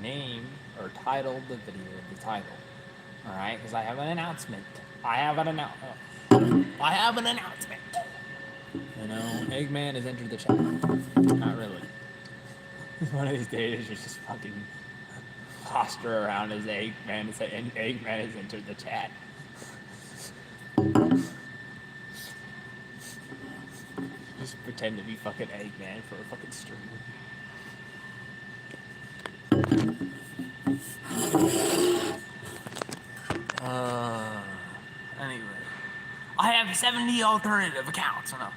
name or title the video the title. Alright? Because I have an announcement. I have an announcement. You know, Eggman has entered the chat. Not really. One of these days, you just fucking posture around as Eggman and say, Eggman has entered the chat. Just pretend to be fucking Eggman for a fucking stream. Anyway. I have 70 alternative accounts. No,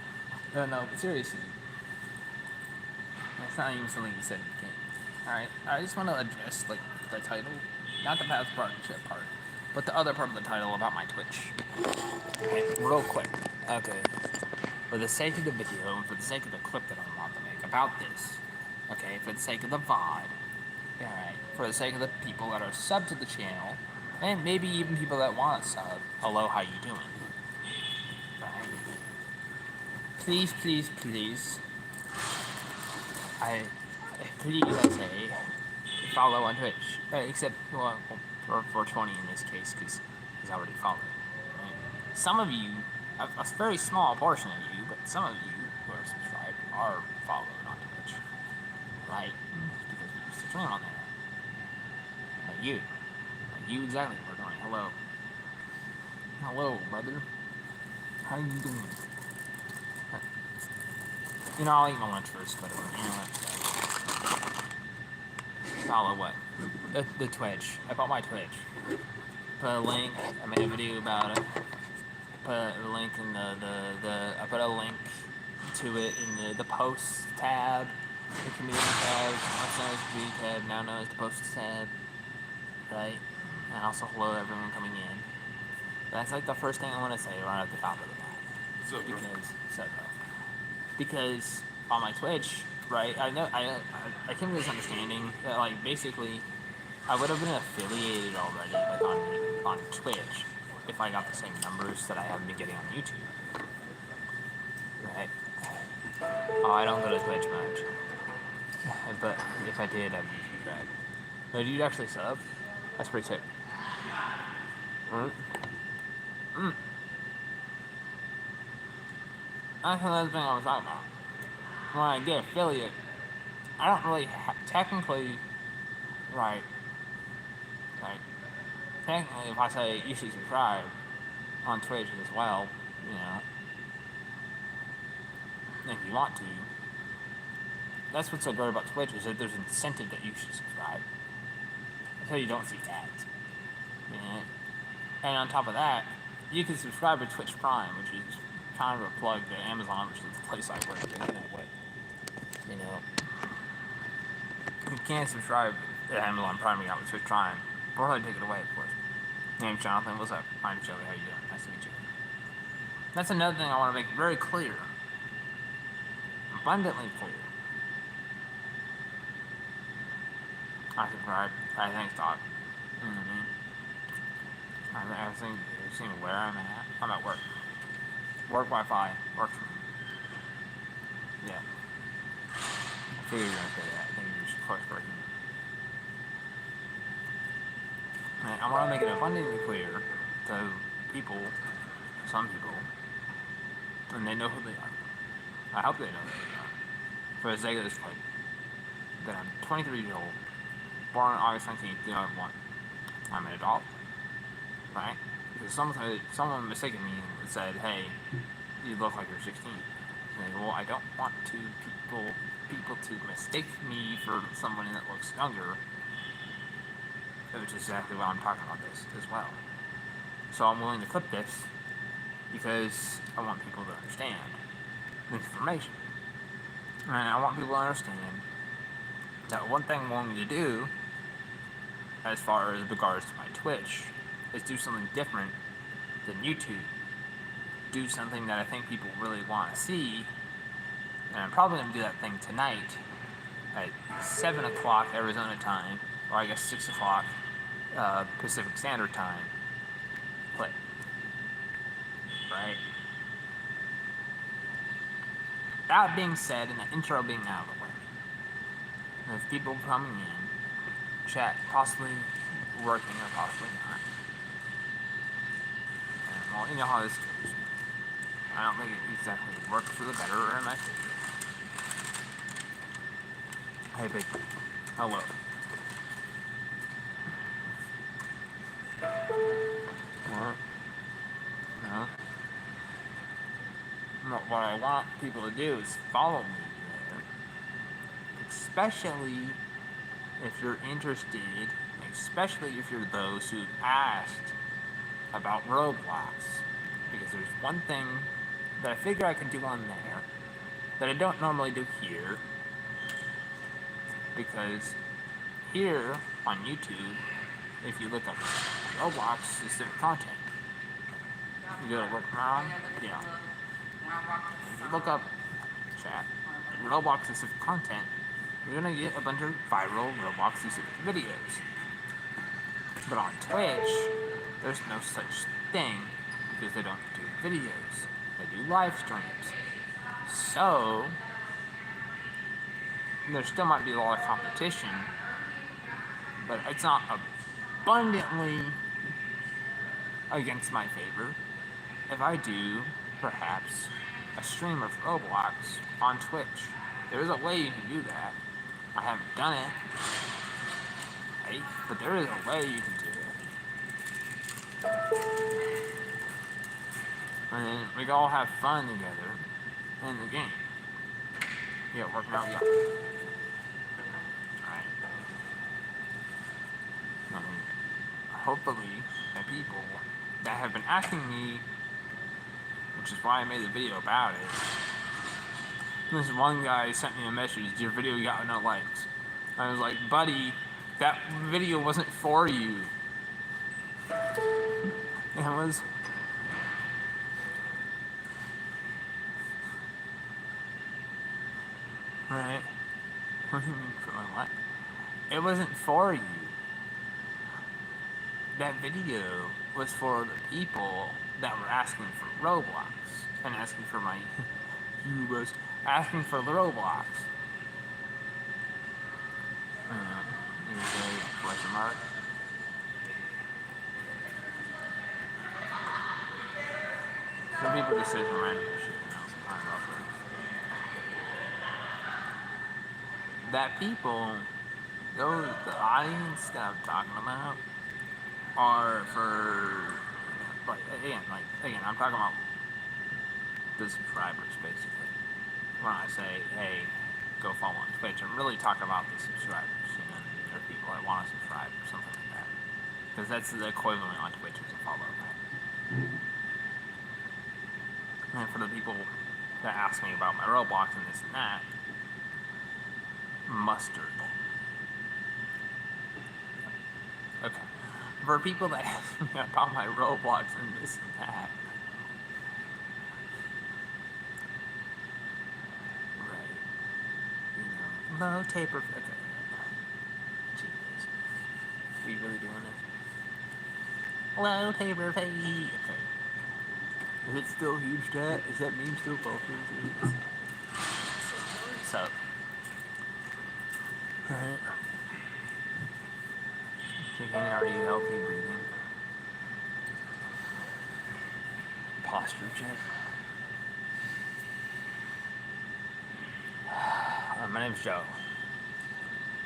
but seriously. That's not even something you said in the game. Alright, I just want to address, like, the title. Not the path partnership part, but the other part of the title about my Twitch. Okay, real quick. Okay. For the sake of the video, and for the sake of the clip that I want to make about this, okay, for the sake of the VOD, alright, for the sake of the people that are subbed to the channel, and maybe even people that want to sub, hello, how you doing? Right? Please, please, please, I say, follow on Twitch, except, well, for 420 in this case, because he's already followed. Right? Some of you, a very small portion of you, but some of you who are subscribed are following on Twitch, right? Because we used to stream on there. Like you exactly, we're doing. Hello, brother. How you doing? You know, I'll eat my lunch first, but you know what? Follow what? The Twitch. I bought my Twitch. Put a link. I made a video about it. Put a link in I put a link to it in the posts tab, the community tab, once known as the community tab, now known as the posts tab, right? And also hello everyone coming in. That's like the first thing I want to say right at the top of the bat. Because on my Twitch, right, I came to this understanding that, like, basically I would have been affiliated already, like, on Twitch if I got the same numbers that I have been getting on YouTube. Right? Oh, I don't go to Twitch much. But if I did, I'd be subscribed. No, do you actually sub? That's pretty sick. That's another thing I was talking about. When I get affiliate, I don't really technically, right, technically if I say you should subscribe on Twitch as well, you know, if you want to, that's what's so great about Twitch, is that there's incentive that you should subscribe. So you don't see ads. You know? And on top of that, you can subscribe to Twitch Prime, which is kind of a plug to Amazon, which is the place I work in that way. You know, you can't subscribe to Amazon Prime without Twitch Prime. We'll probably take it away, of course. Name's Jonathan. What's up? I'm Joey. How you doing? Nice to meet you. That's another thing I want to make very clear. Abundantly clear. I subscribe. I think Doc. I think you've seen where I'm at. I'm at work. Work Wi-Fi. Works for me. Yeah. I figured you were going to say that. I think you're just close breaking. I want to make it abundantly clear to people, some people, and they know who they are. I hope they know who they are. For the sake of this clip, that I'm 23 years old, born on August 19th, 2001. I'm an adult, right? Because someone mistaken me and said, hey, you look like you're 16. And well, I don't want people to mistake me for someone that looks younger, which is exactly why I'm talking about this as well. So I'm willing to clip this because I want people to understand the information. And I want people to understand that one thing I'm willing to do, as far as regards to my Twitch, is do something different than YouTube. Do something that I think people really want to see. And I'm probably going to do that thing tonight at 7 o'clock Arizona time, or I guess 6 o'clock Pacific Standard Time. Clip. Right? That being said, and the intro being out of the way, there's people coming in chat possibly working or possibly not. And, well, you know how this goes. I don't think it exactly works for the better or in my favor. Hey, big. Hello. What? No. What I want people to do is follow me there. Especially if you're interested, especially if you're those who asked about Roblox. Because there's one thing that I figure I can do on there that I don't normally do here. Because here on YouTube, if you look up Roblox specific content, you go to look around, yeah. If you look up chat, Roblox specific content, you're gonna get a bunch of viral Roblox specific videos. But on Twitch, there's no such thing because they don't do videos. They do live streams. So, there still might be a lot of competition, but it's not abundantly against my favor if I do, perhaps, a stream of Roblox on Twitch. There's a way you can do that. I haven't done it, right? But there is a way you can do it. And then we can all have fun together in the game. Yeah, working out, yeah. Alright. Hopefully, the people that have been asking me, which is why I made the video about it. This one guy sent me a message, your video got no likes. I was like, buddy, that video wasn't for you. It was... Right? What do you mean for my what? It wasn't for you. That video was for the people that were asking for Roblox and asking for my was asking for the Roblox. Here's a question mark. Some people just say some random shit, you know, sometimes also. That people, those, the audience that I'm talking about are for, like, again, I'm talking about the subscribers, basically. When I say, hey, go follow on Twitch, I'm really talking about the subscribers, you know, or people that want to subscribe or something like that. Because that's the equivalent on Twitch is a follow back. And for the people that ask me about my Roblox and this and that, mustard. Okay. For people that ask me about my Roblox and this and that, right, you know, low taper, okay. Jeez. Are you really doing this? Low taper fade, okay. Is it still huge, chat? Is that meme still popular? So, alright. Chicken, are you healthy breathing? Posture check. My name's Joe.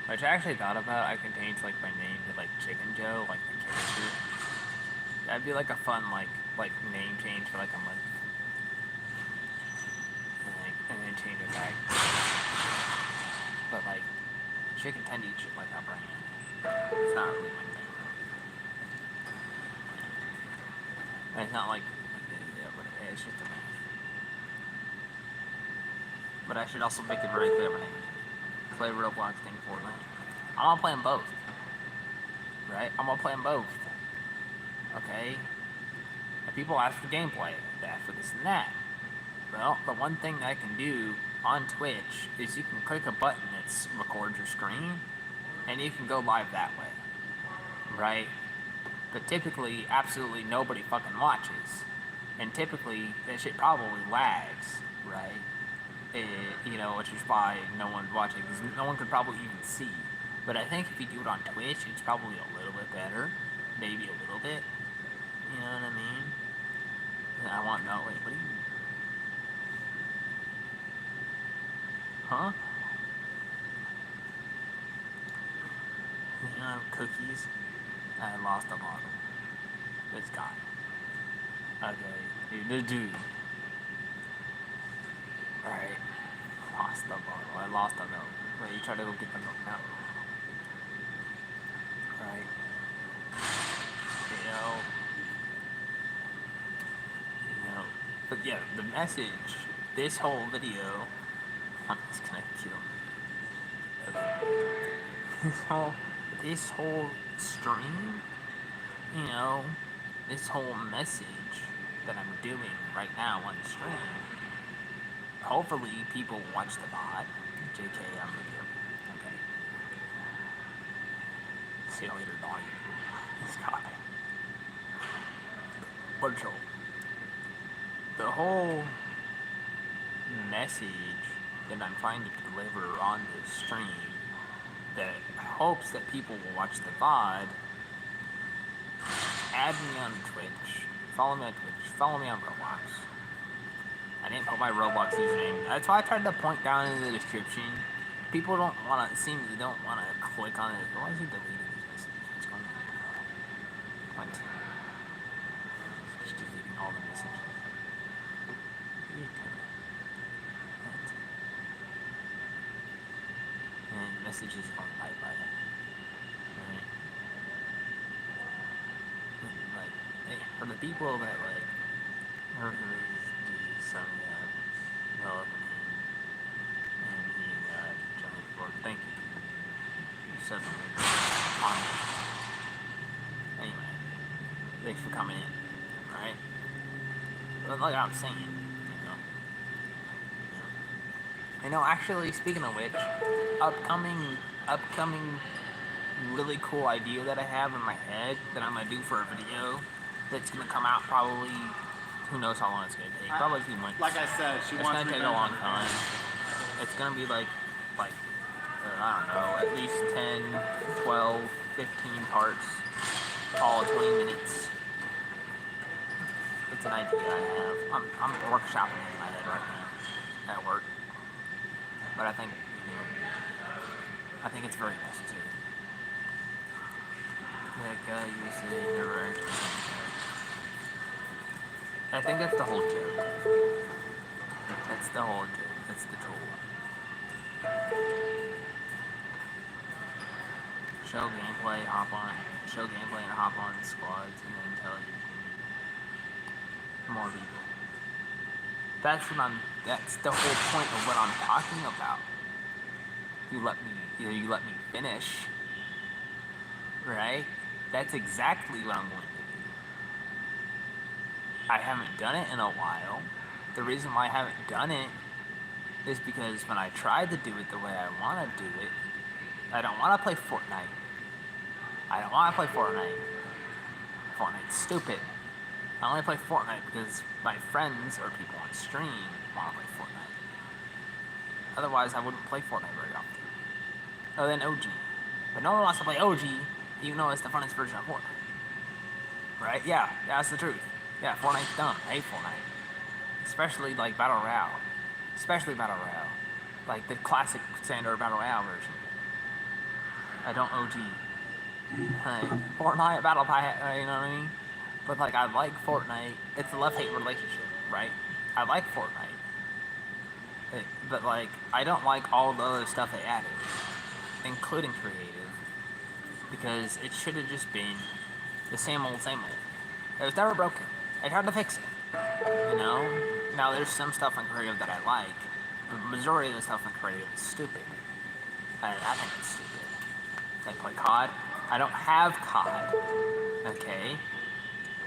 Which I actually thought about, I can change like my name to like Chicken Joe, like the character. That'd be like a fun like name change for like a month. And then change it back. But like chickn10d shit like that brand. It's not really my thing. And it's not like but it's just a name. But I should also make it very clear when I play Roblox thing Fortnite. I'm gonna play them both. Right? I'm gonna play them both. Okay? And people ask for gameplay, they ask for this and that. Well, the one thing that I can do on Twitch is you can click a button that records your screen, and you can go live that way. Right? But typically, absolutely nobody fucking watches. And typically, that shit probably lags, right? You know, which is why no one's watching, because no one could probably even see. But I think if you do it on Twitch, it's probably a little bit better. Maybe a little bit. You know what I mean? And I want no. Wait, what do you? Huh? You know, cookies. I lost a bottle. It's gone. Okay, dude. Alright. Lost the bottle. I lost the milk. Wait, you try to go get the milk now. Right. You know. But yeah, the message, this whole video, I'm just gonna kill me. Okay. This whole stream, you know, this whole message that I'm doing right now on the stream, hopefully people watch the VOD. JK, I'm with you. Okay. See you later, dog. This guy. Control. The whole message that I'm trying to deliver on this stream that hopes that people will watch the VOD, add me on Twitch, follow me on Twitch, follow me on Roblox. I didn't put my Roblox username. That's why I tried to point down in the description. People don't want to, they don't want to click on it. Why is he deleting this message? What's going on? What? Just deleting all the messages. And messages going by. Right? Like, hey, for the people that, like, are really some, development and he, Johnny Ford, thank you. You said on anyway, thanks for coming in, right? But like I was saying, actually, speaking of which, upcoming really cool idea that I have in my head that I'm gonna do for a video that's gonna come out probably, who knows how long it's gonna take, probably a few months. Like I said, it's gonna take a long time. It's gonna be like I don't know, at least 10, 12, 15 parts, all 20 minutes. It's an idea I have. I'm workshopping it in my head right now at work. But I think it's very necessary. Like, you say you're right. I think that's the whole joke. That's the whole joke. That's the troll. Show gameplay and hop on squads, and then tell you more people. That's the whole point of what I'm talking about. You let me finish. Right? That's exactly what I'm going to do. I haven't done it in a while. The reason why I haven't done it is because when I tried to do it the way I want to do it, I don't want to play Fortnite. Fortnite's stupid. I only play Fortnite because my friends or people on stream want to play Fortnite. Otherwise, I wouldn't play Fortnite very often. Other than OG. But no one wants to play OG, even though it's the funnest version of Fortnite. Right? Yeah, that's the truth. Yeah, Fortnite's dumb. I hate Fortnite. Especially, like, Battle Royale. Like, the classic standard Battle Royale version. I don't OG. Like, Fortnite, Battle Pass, you know what I mean? But, like, I like Fortnite. It's a love-hate relationship, right? I like Fortnite. But, like, I don't like all the other stuff they added, including creative, because it should have just been the same old. It was never broken. I tried to fix it, Now, there's some stuff in creative that I like, but the majority of the stuff in creative is stupid. I think it's stupid. Like, play COD. I don't have COD, okay?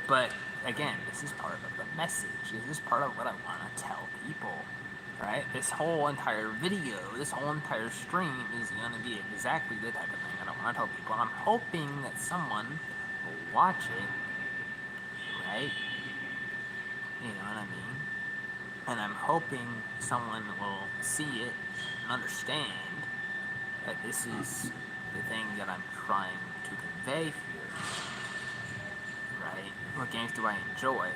But, again, this is part of the message. This is part of what I want to tell people, right? This whole entire video, this whole entire stream is going to be exactly the type of thing I don't want to tell people. And I'm hoping that someone will watch it, right? You know what I mean? And I'm hoping someone will see it and understand that this is the thing that I'm trying to convey here, right? What games do I enjoy?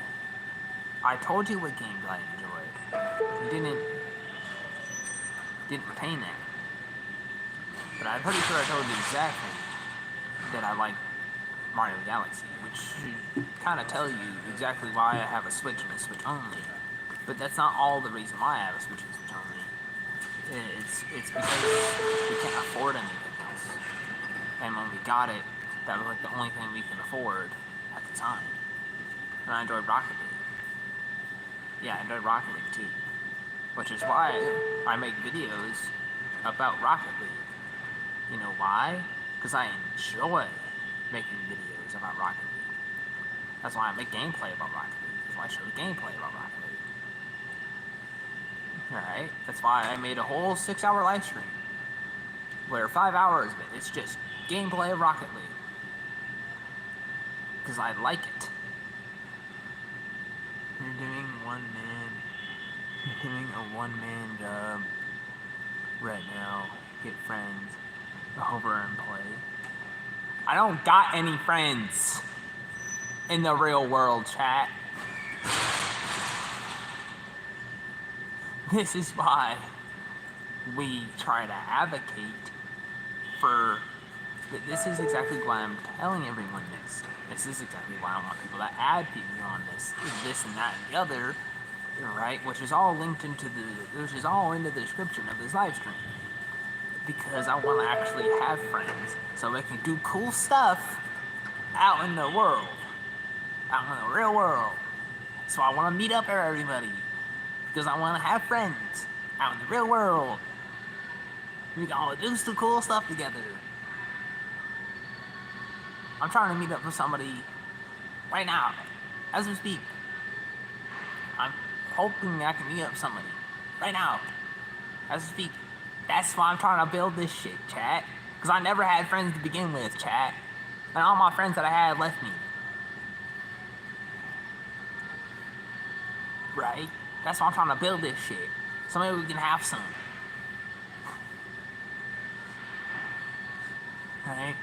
I told you what games I enjoy. You didn't retain that. But I'm pretty sure I told you exactly that I like Mario Galaxy, which should kind of tell you exactly why I have a Switch and a Switch only. But that's not all the reason why I have a Switch and Switch only. It's because we can't afford anything else. And when we got it, that was like the only thing we could afford at the time. And I enjoyed Rocket League. Yeah, I enjoyed Rocket League too. Which is why I make videos about Rocket League. You know why? Because I enjoy making videos about Rocket League. That's why I make gameplay about Rocket League. That's why I show gameplay about Rocket League. Alright? That's why I made a whole 6-hour live stream. Where 5 hours of it, it's just gameplay of Rocket League. Because I like it. You're doing a one-man job right now. Get friends over and play. I don't got any friends in the real world, chat. This is why we try to advocate for... This is exactly why I'm telling everyone this. This is exactly why I want people to add people on this and that and the other, right? Which is all linked which is all in the description of this live stream. Because I want to actually have friends, so we can do cool stuff out in the world, out in the real world. So I want to meet up with everybody, because I want to have friends out in the real world. We can all do some cool stuff together. I'm trying to meet up with somebody right now, as we speak. I'm hoping I can meet up with somebody right now, as we speak. That's why I'm trying to build this shit, chat. Because I never had friends to begin with, chat. And all my friends that I had left me. Right? That's why I'm trying to build this shit. So maybe we can have some. Right?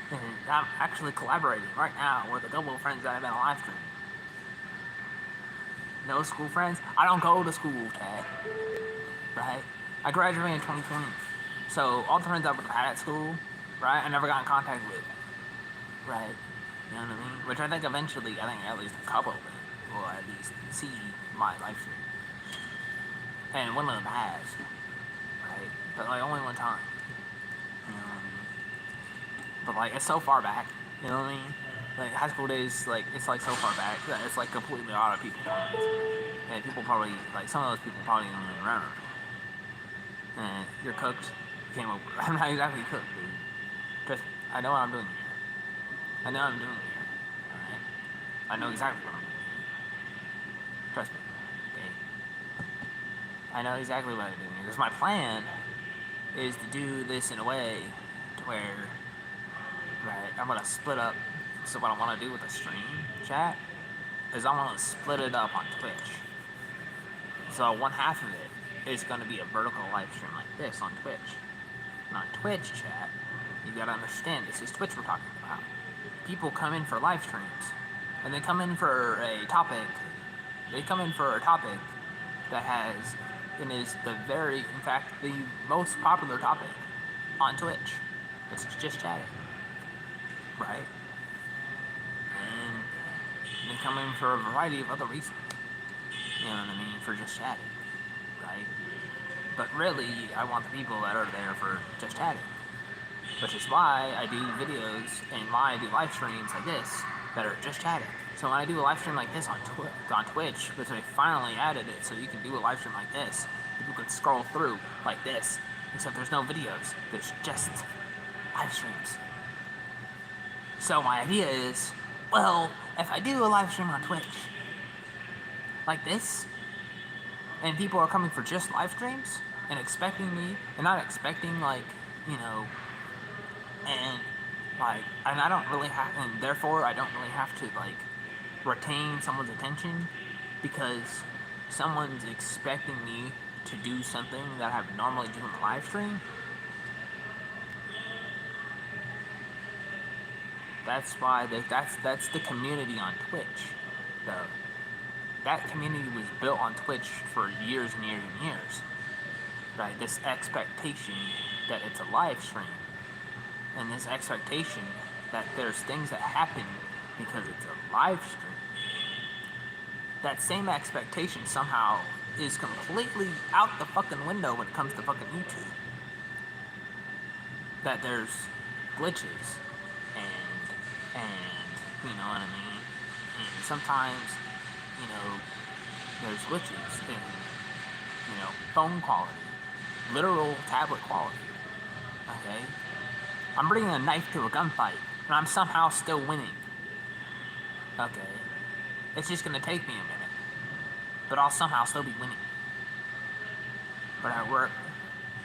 And I'm actually collaborating right now with a couple of friends that I've been on live stream. No school friends? I don't go to school, chat. Right? I graduated in 2020. So all the friends I would have had at school, right, I never got in contact with. Right? You know what I mean? Which I think eventually, at least a couple of them will at least see my live stream. And one of them has. Right? But like only one time. You know what I mean? But like it's so far back. You know what I mean? Like high school days, like it's like so far back that it's like completely out of people's minds. And people probably, like some of those people probably don't even remember. And you're cooked. Came over. I'm not exactly cooked, dude. Trust me. I know what I'm doing here. I know what I'm doing here. Alright? I know exactly what I'm doing here. Trust me. Okay? I know exactly what I'm doing here. Because my plan is to do this in a way to where, right, I'm gonna split up. So what I want to do with the stream, chat, is I want to split it up on Twitch. So one half of it is going to be a vertical live stream like this on Twitch. And on Twitch, chat, you gotta understand, this is Twitch we're talking about. People come in for live streams, and they come in for a topic. They come in for a topic that has, and is in fact, the most popular topic on Twitch. It's just chatting, right? And they come in for a variety of other reasons. You know what I mean? For just chatting, right? But really, I want the people that are there for just chatting. Which is why I do videos and why I do live streams like this that are just chatting. So when I do a live stream like this on Twitch, which I finally added it so you can do a live stream like this, people can scroll through like this, except there's no videos, there's just live streams. So my idea is, well, if I do a live stream on Twitch like this, and people are coming for just live streams and expecting me, and not expecting, like, you know, and I don't really have, and therefore I don't really have to, like, retain someone's attention because someone's expecting me to do something that I would normally do in a live stream. That's why that's the community on Twitch, though. That community was built on Twitch for years and years and years. Right? This expectation that it's a live stream, and this expectation that there's things that happen because it's a live stream. That same expectation somehow is completely out the fucking window when it comes to fucking YouTube. That there's glitches and you know what I mean? And sometimes, you know, there's glitches in, you know, phone quality, literal tablet quality. Okay? I'm bringing a knife to a gunfight, and I'm somehow still winning. Okay? It's just gonna take me a minute, but I'll somehow still be winning. But at work,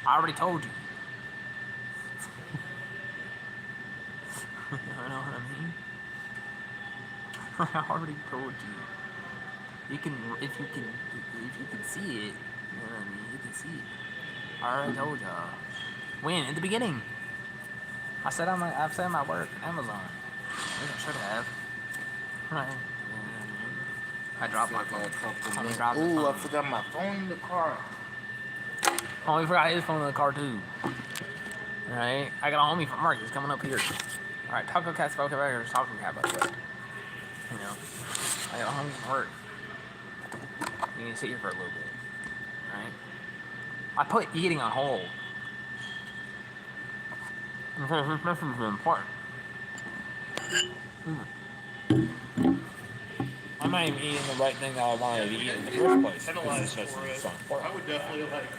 I already told you. You know what I mean? I already told you. You can, if you can see it, you know what I mean? You can see it. I already told y'all. When? In the beginning. I've said my work, Amazon. I should have. Right. I dropped my phone. Ooh, I forgot my phone in the car. Oh, we forgot his phone in the car too. Alright. I got a homie from work. He's coming up here. Alright, Taco Cat's spoke about here. Taco Cat about that. You know. I got a homie from work. You need to sit here for a little bit. Alright? I put eating on hold. Because this is important. I'm not even eating the right thing that I wanted to eat in the first place. Because it's so important. I would definitely like.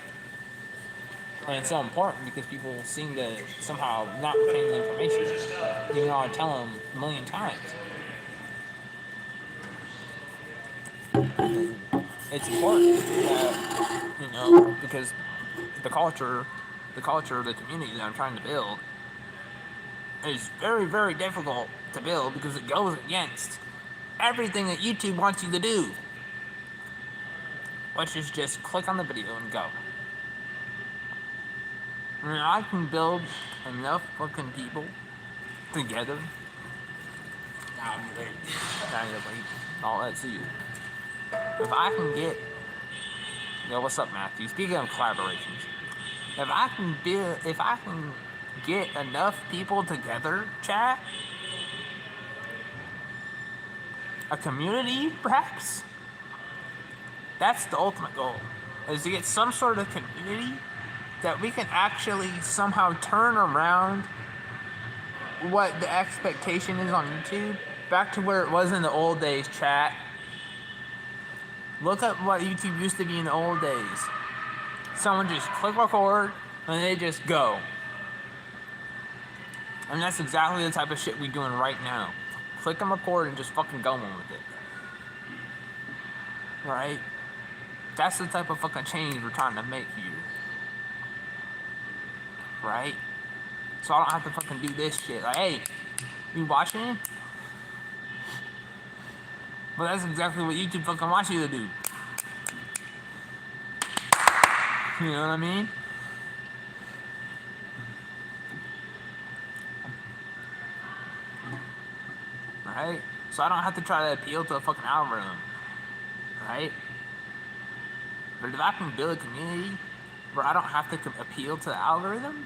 And it's so important because people seem to somehow not retain the information, even though I tell them a million times. It's important that, you know, because the culture, the community that I'm trying to build is very, very difficult to build because it goes against everything that YouTube wants you to do. Which is just click on the video and go. I mean, I can build enough fucking people together. Now you're late. I'll let see you. If I can get, yo, what's up, Matthew? Speaking of collaborations, if I can get enough people together, chat, a community, perhaps. That's the ultimate goal, is to get some sort of community that we can actually somehow turn around what the expectation is on YouTube back to where it was in the old days, chat. Look at what YouTube used to be in the old days. Someone just click record and they just go. And that's exactly the type of shit we're doing right now. Click and record and just fucking go on with it. Right? That's the type of fucking change we're trying to make here. Right? So I don't have to fucking do this shit. Like, hey, you watching? But that's exactly what YouTube fucking wants you to do. You know what I mean? Right? So I don't have to try to appeal to a fucking algorithm. Right? But if I can build a community where I don't have to appeal to the algorithm,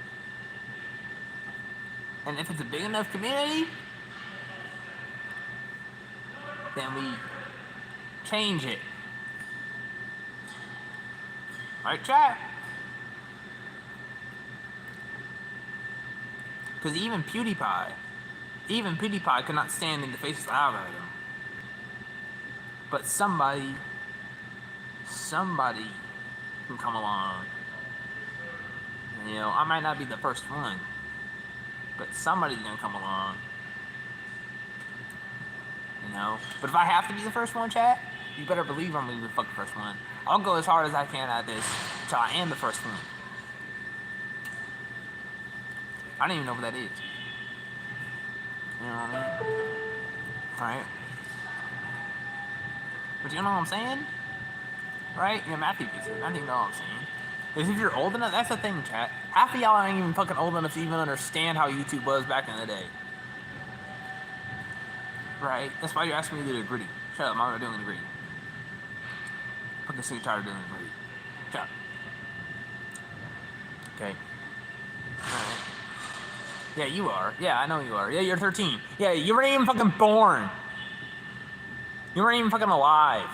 and if it's a big enough community, then we change it. Right, chat? Because even PewDiePie could not stand in the face of the algorithm. But somebody can come along. You know, I might not be the first one, but somebody's gonna come along. You know? But if I have to be the first one, chat, you better believe I'm gonna be the fucking first one. I'll go as hard as I can at this until I am the first one. I don't even know what that is. You know what I mean? Right? But you know what I'm saying? Right? Yeah, Matthew gets it. Matthew know what I'm saying. Because if you're old enough, that's the thing, chat. Half of y'all ain't even fucking old enough to even understand how YouTube was back in the day. right? That's why you're asking me to do the gritty. Shut up, I'm not doing the gritty. Fucking sick and tired of doing the gritty. Shut up. Okay. Alright. Yeah, you are. Yeah, I know you are. Yeah, you're 13. Yeah, you weren't even fucking born. You weren't even fucking alive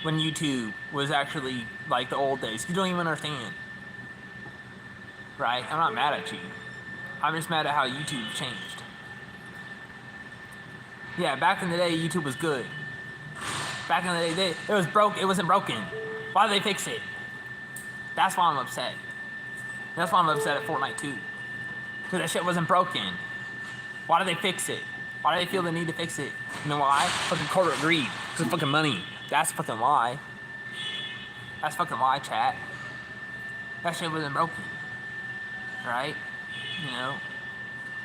when YouTube was actually like the old days. You don't even understand. Right? I'm not mad at you. I'm just mad at how YouTube changed. Yeah, back in the day, YouTube was good. Back in the day, it was broke. It wasn't broken. Why did they fix it? That's why I'm upset. That's why I'm upset at Fortnite too. Because that shit wasn't broken. Why did they fix it? Why do they feel the need to fix it? You know why? Fucking corporate greed. Because of fucking money. That's fucking why. That's fucking why, chat. That shit wasn't broken. Right? You know?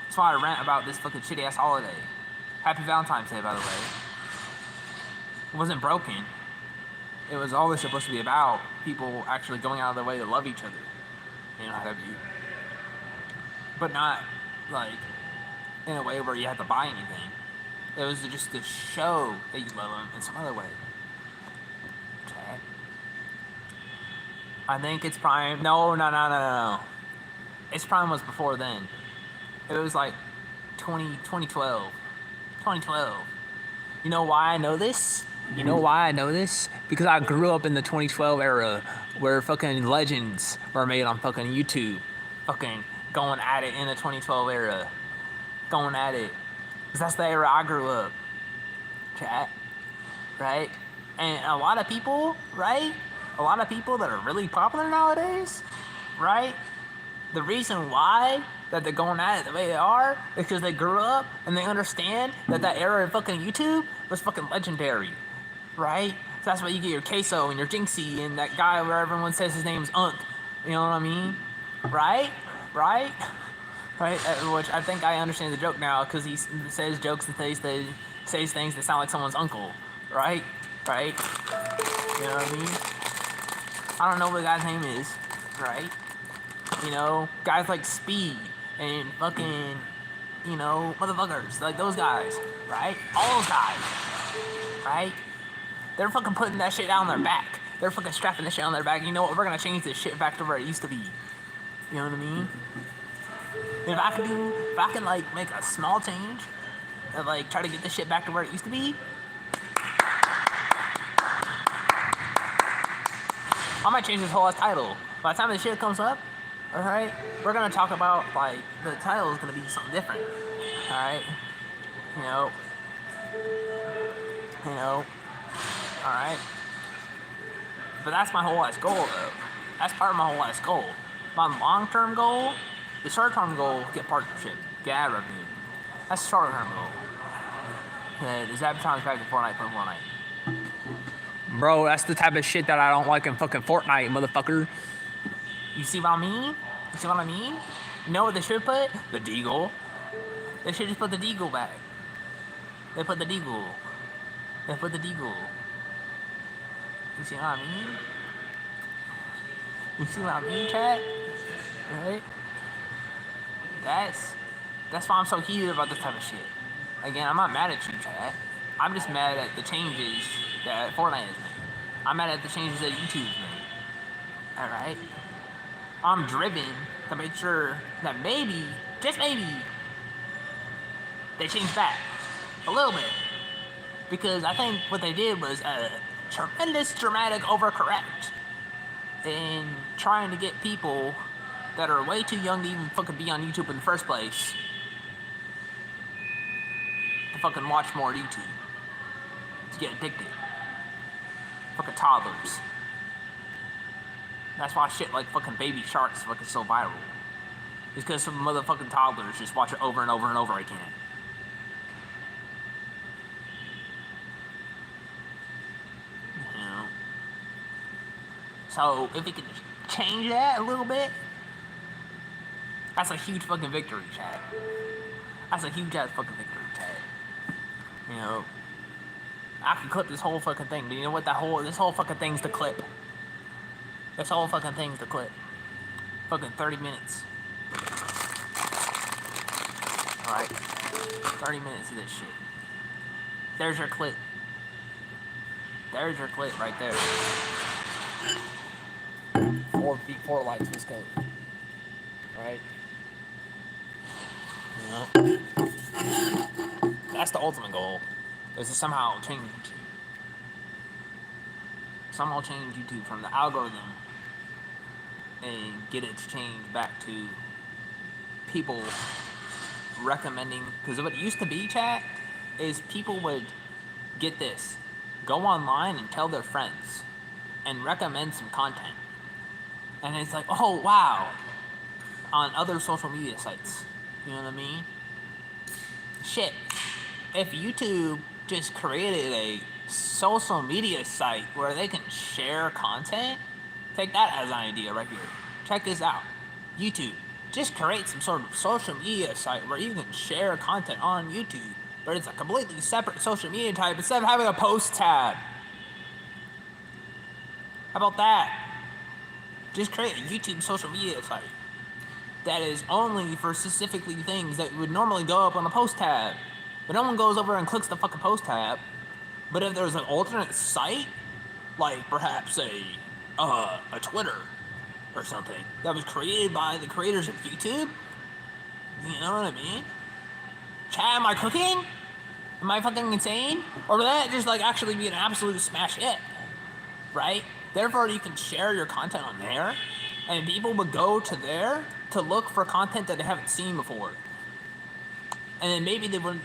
That's why I rant about this fucking shitty ass holiday. Happy Valentine's Day, by the way. It wasn't broken. It was always supposed to be about people actually going out of their way to love each other. You know how to be. But not, like, in a way where you have to buy anything. It was just to show that you love them in some other way. Chat. I think its prime. No. Its prime was before then. It was like 2012. 2012. You know why I know this? You know why I know this? Because I grew up in the 2012 era where fucking legends were made on fucking YouTube. Fucking going at it in the 2012 era. Going at it. Because that's the era I grew up. Chat. Right? And a lot of people, right? A lot of people that are really popular nowadays, right? The reason why that they're going at it the way they are is because they grew up and they understand that that era of fucking YouTube was fucking legendary. Right? So that's why you get your Queso and your Jinxie and that guy where everyone says his name's Unk. You know what I mean? Right? Right? Right? Which I think I understand the joke now because he says jokes and says things that sound like someone's uncle. Right? Right? You know what I mean? I don't know what the guy's name is. Right? You know? Guys like Speed and fucking, you know, motherfuckers. Like those guys. Right? All those guys. Right? They're fucking putting that shit on their back. They're fucking strapping this shit on their back. You know what? We're gonna change this shit back to where it used to be. You know what I mean? If I can like make a small change and like try to get this shit back to where it used to be, I might change this whole ass title. By the time this shit comes up, alright, we're gonna talk about like the title is gonna be something different. Alright? You know. Alright? But that's my whole ass goal though. That's part of my whole ass goal. My long-term goal, the short-term goal, get partnership, get ad revenue. That's the short-term goal. The Zabatron's back to Fortnite for Fortnite. Bro, that's the type of shit that I don't like in fucking Fortnite, motherfucker. You see what I mean? You see what I mean? You know what they should put? The Deagle. They should just put the Deagle back. They put the Deagle. You see what I mean? You see what I mean, chat? Right? That's why I'm so heated about this type of shit. Again, I'm not mad at you, chat. I'm just mad at the changes that Fortnite has made. I'm mad at the changes that YouTube's made. Alright? I'm driven to make sure that maybe, just maybe, they change back. A little bit. Because I think what they did was a tremendous dramatic overcorrect in trying to get people that are way too young to even fucking be on YouTube in the first place to fucking watch more YouTube. To get addicted. Fucking toddlers. That's why shit like fucking Baby Shark is fucking so viral. It's because some motherfucking toddlers just watch it over and over and over again. You know? So, if we could change that a little bit, that's a huge fucking victory, chat. That's a huge ass fucking victory, chat. You know? I could clip this whole fucking thing, but you know what? This whole fucking thing's the clip. This whole fucking thing's the clip. Fucking 30 minutes. Alright? 30 minutes of this shit. There's your clip. There's your clip right there. 4 likes was code. Right? Yeah. That's the ultimate goal. Is to somehow change YouTube from the algorithm and get it to change back to people recommending. Because what it used to be, chat, is people would get this, go online and tell their friends and recommend some content. And it's like, oh wow, on other social media sites. You know what I mean? Shit. If YouTube just created a social media site where they can share content, take that as an idea right here. Check this out. YouTube, just create some sort of social media site where you can share content on YouTube, but it's a completely separate social media type instead of having a post tab. How about that? Just create a YouTube social media site that is only for specifically things that would normally go up on the post tab. But no one goes over and clicks the fucking post tab. But if there's an alternate site, like perhaps a Twitter or something that was created by the creators of YouTube, you know what I mean? Chat, am I cooking? Am I fucking insane? Or would that just like actually be an absolute smash hit? Right? Therefore, you can share your content on there, and people would go to there to look for content that they haven't seen before. And then maybe they wouldn't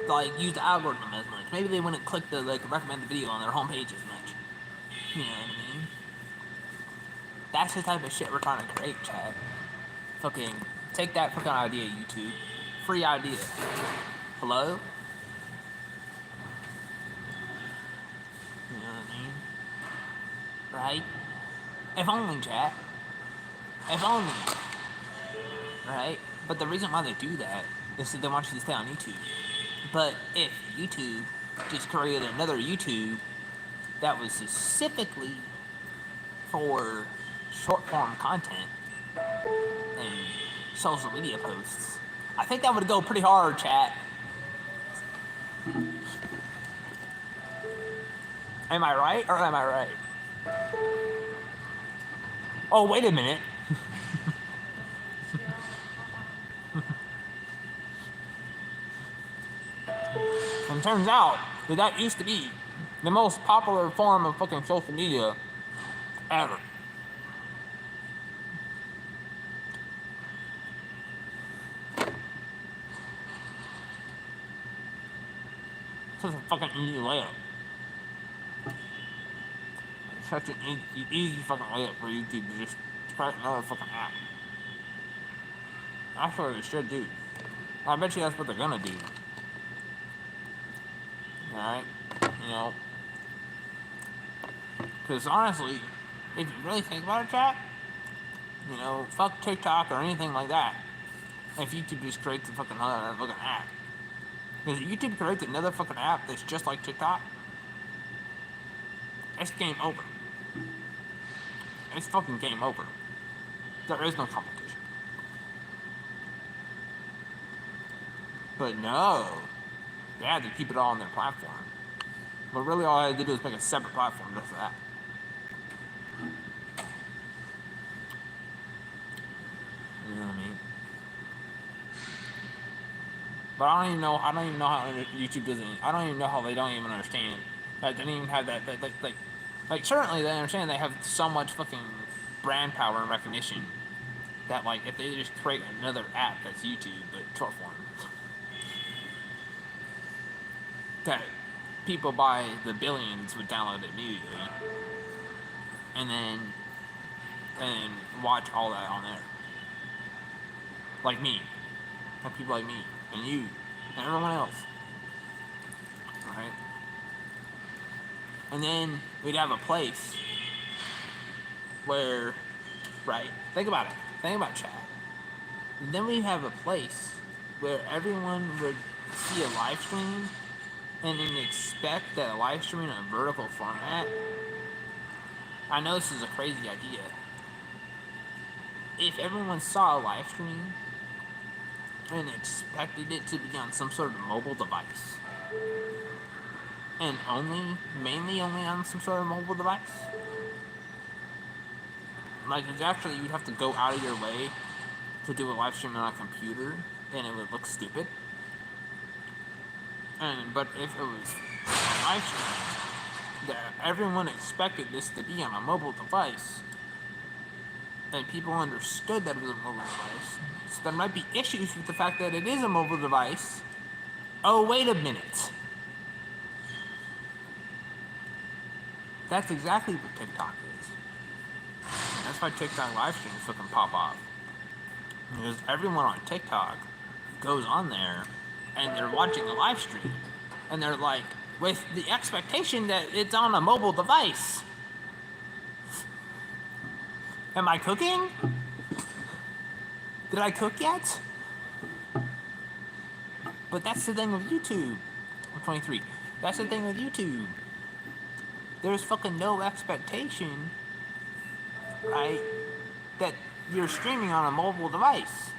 like use the algorithm as much. Maybe they wouldn't click the like recommended video on their homepage as much. You know what I mean? That's the type of shit we're trying to create, chat. Fucking take that fucking idea, YouTube. Free idea. Hello? You know what I mean? Right? If only, chat. If only. Right? But the reason why they do that is that they want you to stay on YouTube. But if YouTube just created another YouTube that was specifically for short form content and social media posts, I think that would go pretty hard, chat. Am I right or am I right? Oh, wait a minute. And turns out that used to be the most popular form of fucking social media ever. Such a fucking easy layup. Such an easy fucking layup for YouTube to just start another fucking app. That's what it should do. I bet you that's what they're gonna do. Alright? You know? Because honestly, if you really think about it, chat, you know, fuck TikTok or anything like that. If YouTube just creates a fucking another fucking app. Because if YouTube creates another fucking app that's just like TikTok, it's game over. It's fucking game over. There is no competition. But no, they had to keep it all on their platform. But really all I had to do was make a separate platform just for that. You know what I mean? But I don't even know how YouTube doesn't, I don't even know how they don't even understand. Like, they don't even have that like certainly they understand they have so much fucking brand power and recognition that like if they just create another app that's YouTube but short form, that people by the billions would download it immediately and watch all that on there. Like me. Like people like me and you and everyone else. Alright? And then we'd have a place where, right? Think about it. Think about chat. And then we'd have a place where everyone would see a live stream and then expect that a live stream in a vertical format. I know this is a crazy idea. If everyone saw a live stream and expected it to be on some sort of mobile device, and mainly only on some sort of mobile device. Like, it's actually, you'd have to go out of your way to do a live stream on a computer, and it would look stupid. But if it was a live stream, that everyone expected this to be on a mobile device, and people understood that it was a mobile device, so there might be issues with the fact that it is a mobile device. Oh, wait a minute. That's exactly what TikTok is. And that's why TikTok live streams fucking pop off. Because everyone on TikTok goes on there and they're watching a live stream. And they're like, with the expectation that it's on a mobile device. Am I cooking? Did I cook yet? But that's the thing with YouTube. I'm 23. That's the thing with YouTube. There's fucking no expectation, right, that you're streaming on a mobile device,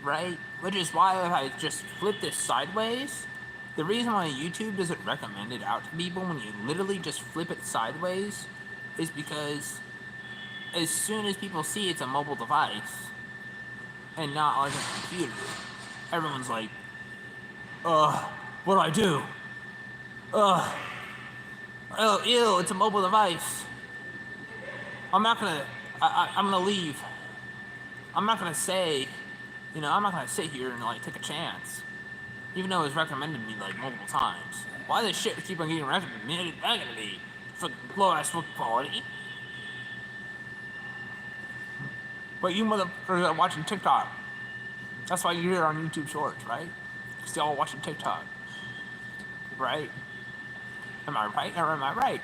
right? Which is why if I just flip this sideways, the reason why YouTube doesn't recommend it out to people when you literally just flip it sideways is because as soon as people see it's a mobile device and not like a computer, everyone's like, what do I do? Oh, ew, it's a mobile device. I'm gonna leave. I'm not gonna say, I'm not gonna sit here and like take a chance. Even though it's recommended me like multiple times. Why this shit keep on getting recommended back to me? For low ass foot quality. But you motherfuckers are watching TikTok. That's why you're here on YouTube Shorts, right? Because y'all watching TikTok. Right? Am I right or am I right?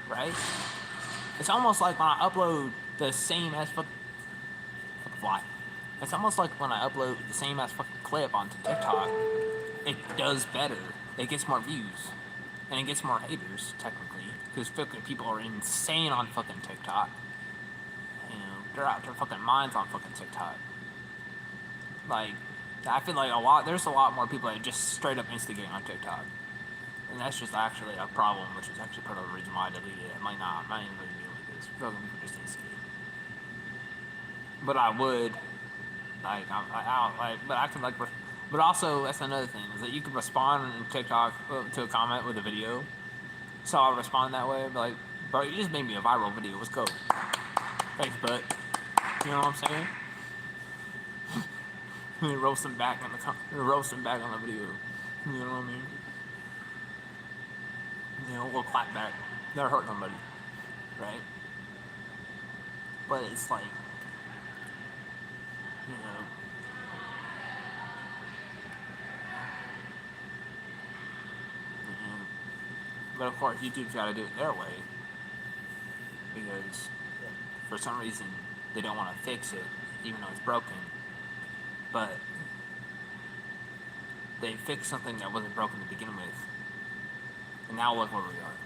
Right? It's almost like when I upload the same as fucking fly. It's almost like when I upload the same as fucking clip onto TikTok, it does better. It gets more views. And it gets more haters, technically. Because fucking people are insane on fucking TikTok. They're out their fucking minds on fucking TikTok. Like, I feel like there's a lot more people that just straight up instigate on TikTok. And that's just actually a problem, which is actually part of the reason why I deleted it. I'm like, nah, I'm not even going to deal with this. Fucking people just instigate. But I would, but I could but also, that's another thing, is that you can respond on TikTok to a comment with a video. So I'll respond that way, like, bro, you just made me a viral video, let's go. Thanks, bud. You know what I'm saying? And roast them back on the video. You know what I mean? A little clap back. Never hurt nobody. Right? But it's like, but of course, YouTube's got to do it their way. Because for some reason, they don't want to fix it, even though it's broken. But they fixed something that wasn't broken to begin with. And now look where we are.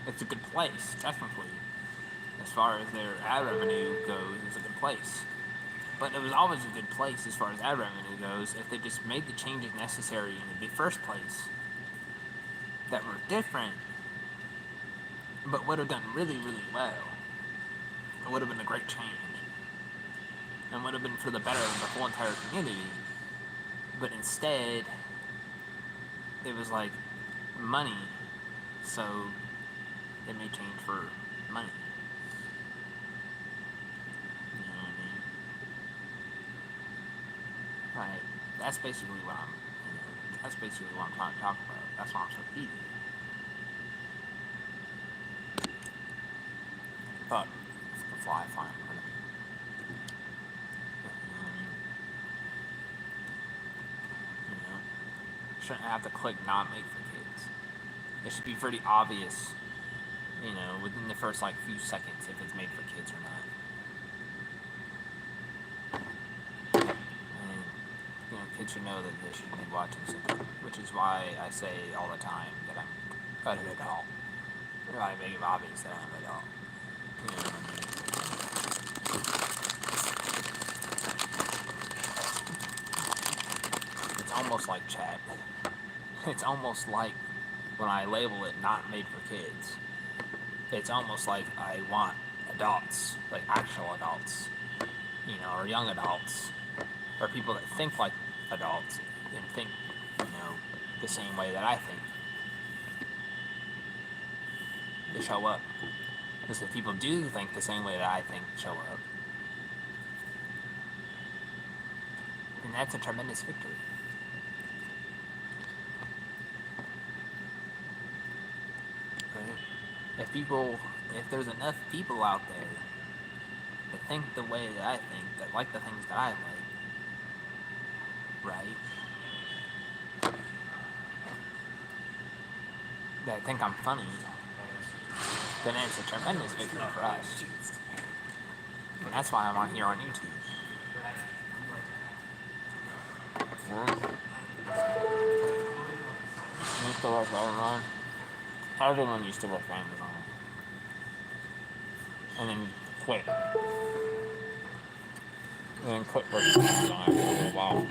It's a good place, technically. As far as their ad revenue goes, it's a good place. But it was always a good place as far as ad revenue goes if they just made the changes necessary in the first place that were different, but would have done really, really well. It would have been a great change. And would have been for the better of the whole entire community. But instead, it was like money, so it may change for money. You know what I mean? Right. That's basically what I'm trying to talk about. That's why I'm so heated. But the fly fine. Shouldn't have to click not make for kids. It should be pretty obvious, within the first few seconds if it's made for kids or not. And kids should know that they should be watching something, which is why I say all the time that I'm an adult. I make it obvious that I'm an adult. You know what I mean? It's almost like chat. It's almost like when I label it not made for kids. It's almost like I want adults, like actual adults, or young adults, or people that think like adults and think, the same way that I think to show up. Because if people do think the same way that I think, show up, then that's a tremendous victory. Right? If there's enough people out there that think the way that I think, that like the things that I like, right? That think I'm funny, then it's a tremendous victory for us. And that's why I'm on here on YouTube. I used to work Amazon. Everyone used to work for Amazon. And then quit. And then quit working for Amazon after a little while.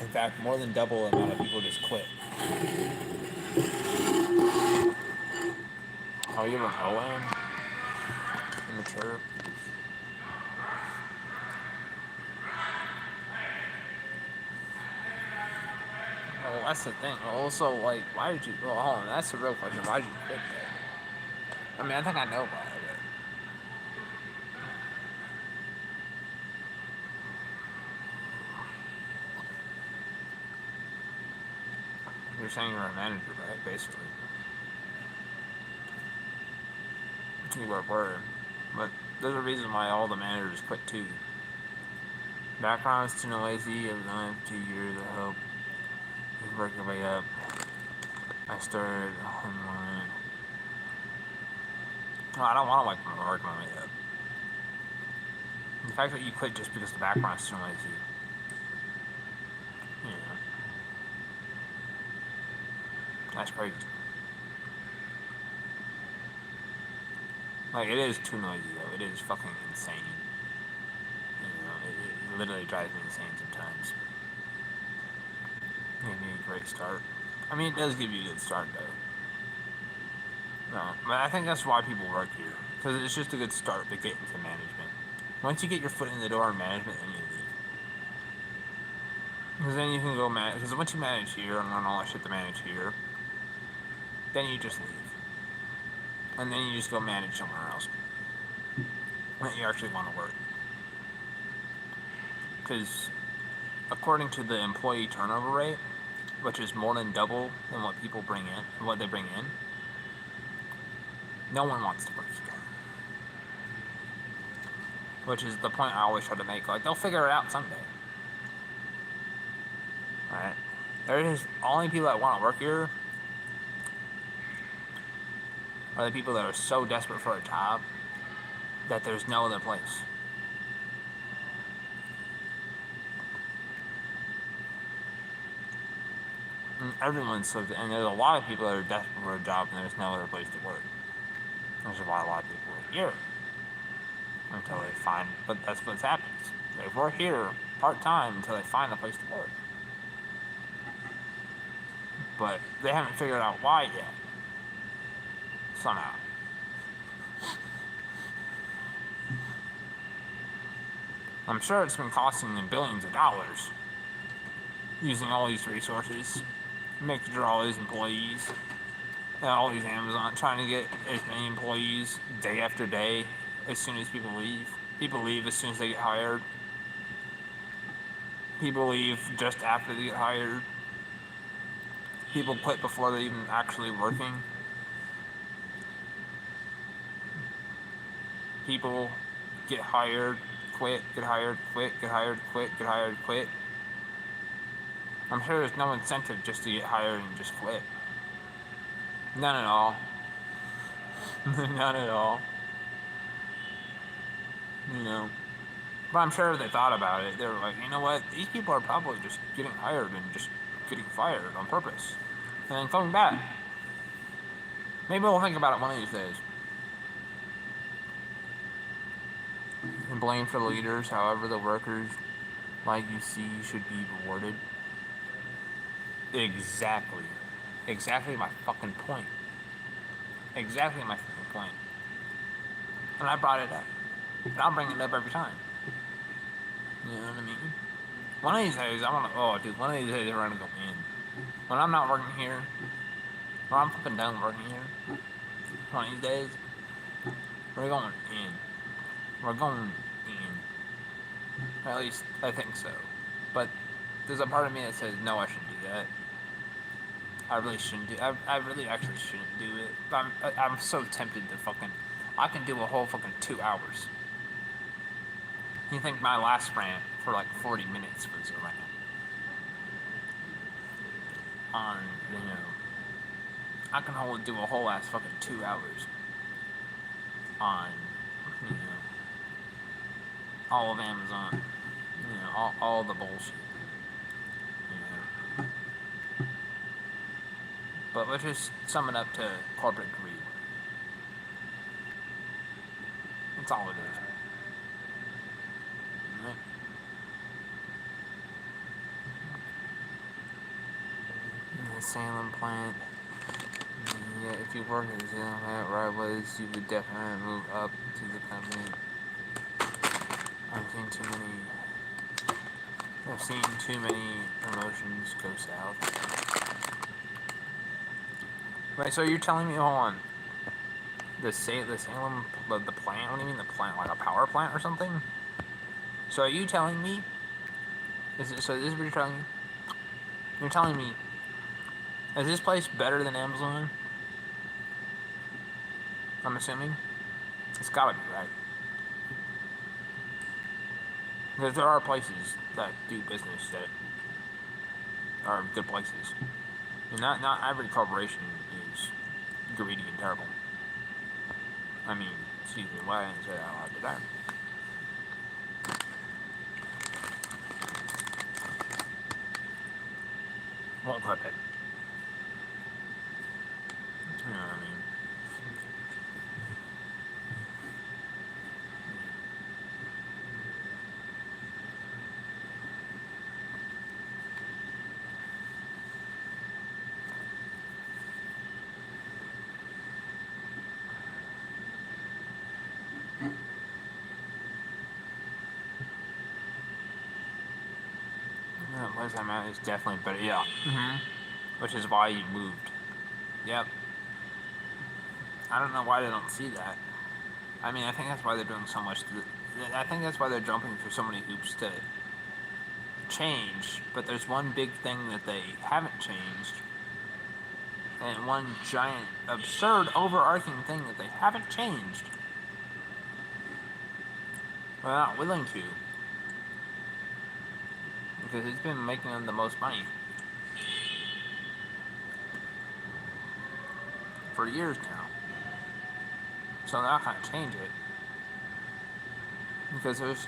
In fact, more than double the amount of people just quit. Oh, you ever know him? Immature. Well, that's the thing. Also, like, why did you... Well, hold on. That's the real question. Why did you quit that? I mean, I think I know about it. You're saying you're a manager, right? Basically. You were. But there's a reason why all the managers quit, too. Background's too noisy. I was on it for 2 years. I hope you work your way up. I started online. Well, I don't want to work my way up. The fact that you quit just because the background's too noisy. That's crazy. Like, it is too noisy, though. It is fucking insane. It literally drives me insane sometimes. Gave me a great start. I mean, it does give you a good start, though. No, but I think that's why people work here. Because it's just a good start to get into management. Once you get your foot in the door in management, then you leave. Because then you can go manage. Because once you manage here and learn all that shit to manage here, then you just leave. And then you just go manage somewhere else. When you actually want to work. Because according to the employee turnover rate, which is more than double than what people bring in, what they bring in, no one wants to work here. Which is the point I always try to make. Like, they'll figure it out someday. Alright? There's only people that want to work here are the people that are so desperate for a job that there's no other place. And and there's a lot of people that are desperate for a job and there's no other place to work. There's why a lot of people work here until they find, but that's what happens. They work here part-time until they find a place to work. But they haven't figured out why yet. Somehow. I'm sure it's been costing them billions of dollars using all these resources, making sure all these employees, all these Amazon, trying to get as many employees day after day as soon as people leave. People leave as soon as they get hired. People leave just after they get hired. People quit before they're even actually working. People get hired, quit, get hired, quit, get hired, quit, get hired, quit. I'm sure there's no incentive just to get hired and just quit. None at all. None at all. But I'm sure if they thought about it, they were like, you know what? These people are probably just getting hired and just getting fired on purpose. And then coming back. Maybe we'll think about it one of these days. and blame for the leaders. However, the workers, like you see, should be rewarded. Exactly. Exactly my fucking point. Exactly my fucking point. And I brought it up. And I'll bring it up every time. You know what I mean? One of these days, I want to. Oh, dude, one of these days, we're gonna go in. When I'm not working here, when I'm fucking done working here, one of these days, we're going in. We're going in. Or at least, I think so. But there's a part of me that says, no, I shouldn't do that. I really shouldn't do. I really actually shouldn't do it. But I'm so tempted to fucking. I can do a whole fucking 2 hours. You think my last rant for like 40 minutes was a rant on, I can do a whole ass fucking 2 hours on, all of Amazon, all the bullshit, But let's just sum it up to corporate greed. That's all it is. Right? The Salem plant. Yeah, if you work at the Salem plant where I was, you would definitely move up to the company. I've seen too many promotions go south. Wait, so you're telling me, hold on, the Salem, the plant, what do you mean the plant, like a power plant or something? So are you telling me, so this is what you're telling me? You're telling me, is this place better than Amazon? I'm assuming? It's gotta be, right? Because there are places that do business that are good places. And not every corporation is greedy and terrible. I mean, excuse me, why didn't I say that out loud, did I? Won't clip it. You know what I mean? The place I'm at is definitely better, yeah. Which is why you moved. Yep. I don't know why they don't see that. I mean, I think that's why they're doing so much. I think that's why they're jumping through so many hoops to change. But there's one big thing that they haven't changed, and one giant, absurd, overarching thing that they haven't changed. They're not willing to, because it's been making them the most money for years now. So they're not gonna change it, because there's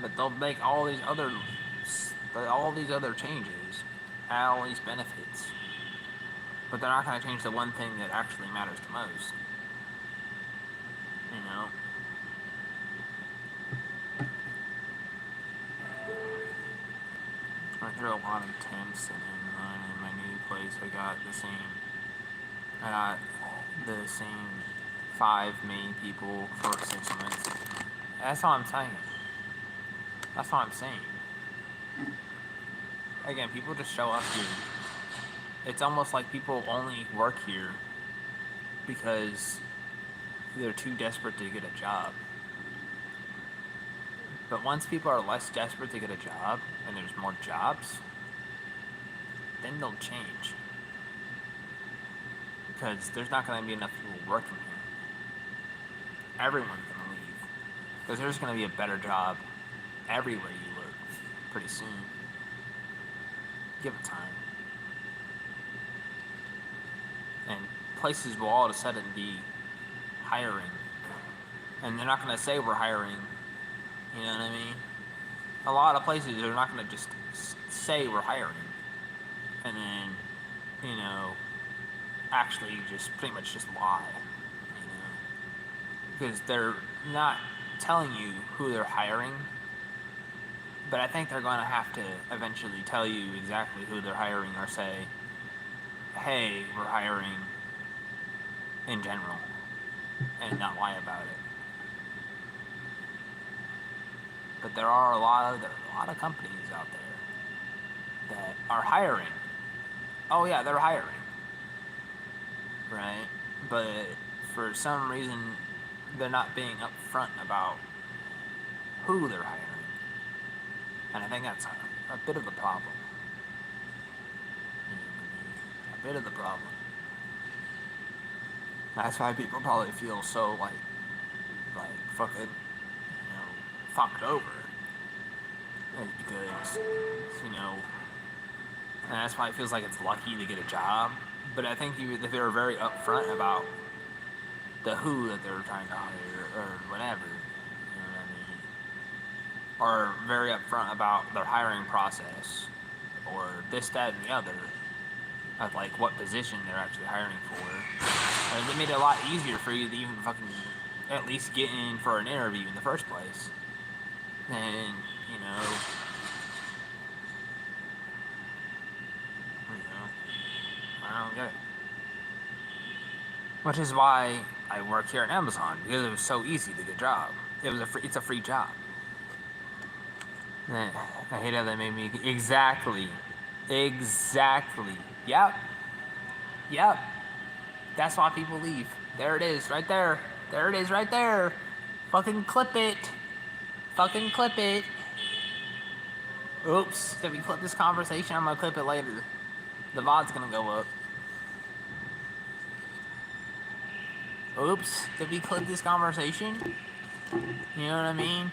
but they'll make all these other changes, add all these benefits, but they're not gonna change the one thing that actually matters the most. I threw a lot of temps and in my new place. I got the same 5 main people for 6 months. That's all I'm saying. That's all I'm saying. Again, people just show up here. It's almost like people only work here because they're too desperate to get a job. But once people are less desperate to get a job and there's more jobs, then they'll change. Because there's not going to be enough people working here. Everyone's going to leave. Because there's going to be a better job everywhere you work pretty soon. Give it time. And places will all of a sudden be hiring. And they're not going to say we're hiring. You know what I mean? A lot of places are not going to just say we're hiring. And then, actually just pretty much just lie. because they're not telling you who they're hiring, but I think they're going to have to eventually tell you exactly who they're hiring, or say, hey, we're hiring in general, and not lie about it. But there are a lot of companies out there that are hiring. Oh yeah, they're hiring, right? But for some reason, they're not being upfront about who they're hiring, and I think that's a bit of the problem. A bit of the problem. That's why people probably feel so like fucking, fucked over. Because, and that's why it feels like it's lucky to get a job. But I think if they're very upfront about the who that they're trying to hire or whatever, you know what I mean? Or very upfront about their hiring process, or this, that, and the other, of like what position they're actually hiring for. And it made it a lot easier for you to even fucking at least get in for an interview in the first place. And, I don't get it. Which is why I work here at Amazon, because it was so easy to get a job. It's a free job. I hate how they made me exactly. Yep. That's why people leave. There it is, right there. There it is, right there. Fucking clip it. Oops. Did we clip this conversation? I'm gonna clip it later. The VOD's gonna go up. Oops. Did we clip this conversation? You know what I mean?